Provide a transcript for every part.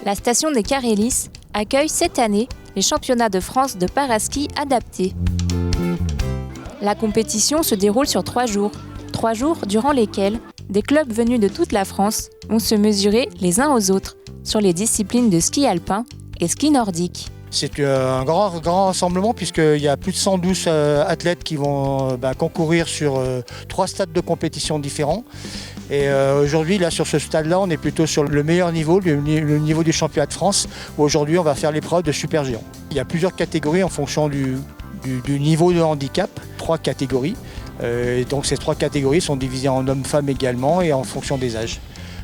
La station des Carélis accueille cette année les championnats de France de paraski adaptés. La compétition se déroule sur 3 jours. 3 jours durant lesquels des clubs venus de toute la France vont se mesurer les uns aux autres sur les disciplines de ski alpin et ski nordique. C'est un grand rassemblement puisqu'il y a plus de 112 athlètes qui vont concourir sur 3 stades de compétition différents. Et aujourd'hui, là, sur ce stade-là, on est plutôt sur le meilleur niveau, le niveau du championnat de France, où aujourd'hui, on va faire l'épreuve de super géant. Il y a plusieurs catégories en fonction du niveau de handicap, 3 catégories. Et donc ces 3 catégories sont divisées en hommes-femmes également et en fonction des âges.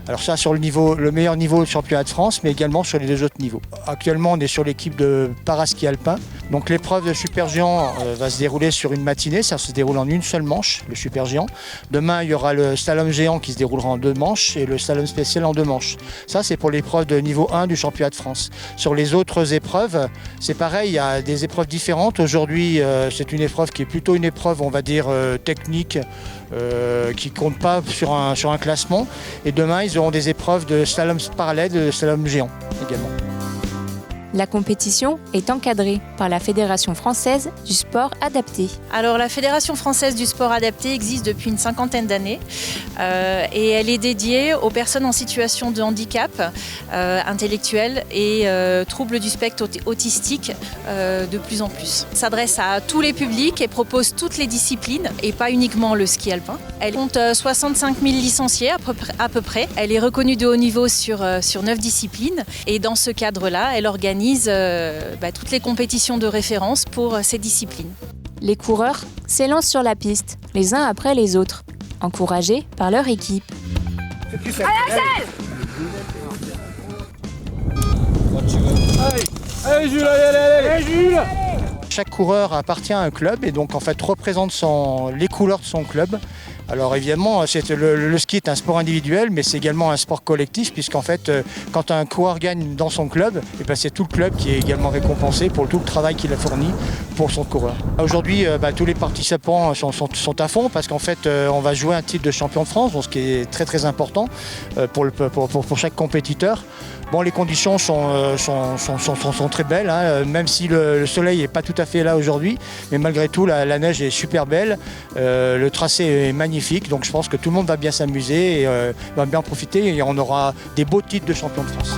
Alors ça sur le meilleur niveau du championnat de France, mais également sur les 2 autres niveaux. Actuellement, on est sur l'équipe de paraski alpin. Donc l'épreuve de super géant va se dérouler sur une matinée, ça se déroule en une seule manche, le super géant. Demain, il y aura le slalom géant qui se déroulera en 2 manches et le slalom spécial en 2 manches. Ça, c'est pour l'épreuve de niveau 1 du championnat de France. Sur les autres épreuves, c'est pareil, il y a des épreuves différentes. Aujourd'hui, c'est une épreuve qui est plutôt une épreuve, on va dire, technique, qui ne compte pas sur un classement. Et demain, ils auront des épreuves de slalom parallèle et de slalom géant également. La compétition est encadrée par la Fédération française du sport adapté. Alors la Fédération française du sport adapté existe depuis une 50aine d'années et elle est dédiée aux personnes en situation de handicap intellectuel et troubles du spectre autistique de plus en plus. Elle s'adresse à tous les publics et propose toutes les disciplines et pas uniquement le ski alpin. Elle compte 65 000 licenciés à peu près. Elle est reconnue de haut niveau sur 9 disciplines et dans ce cadre-là, elle organise toutes les compétitions de référence pour ces disciplines. Les coureurs s'élancent sur la piste, les uns après les autres, encouragés par leur équipe. Allez Jules, allez Jules! Chaque coureur appartient à un club et donc en fait représente les couleurs de son club. Alors évidemment, le ski est un sport individuel, mais c'est également un sport collectif, puisqu'en fait, quand un coureur gagne dans son club, c'est tout le club qui est également récompensé pour tout le travail qu'il a fourni pour son coureur. Aujourd'hui, tous les participants sont à fond, parce qu'en fait, on va jouer un titre de champion de France, donc ce qui est très très important pour chaque compétiteur. Bon, les conditions sont très belles, hein, même si le soleil n'est pas tout à fait là aujourd'hui, mais malgré tout, la neige est super belle, le tracé est magnifique, donc je pense que tout le monde va bien s'amuser et va bien profiter et on aura des beaux titres de champion de France.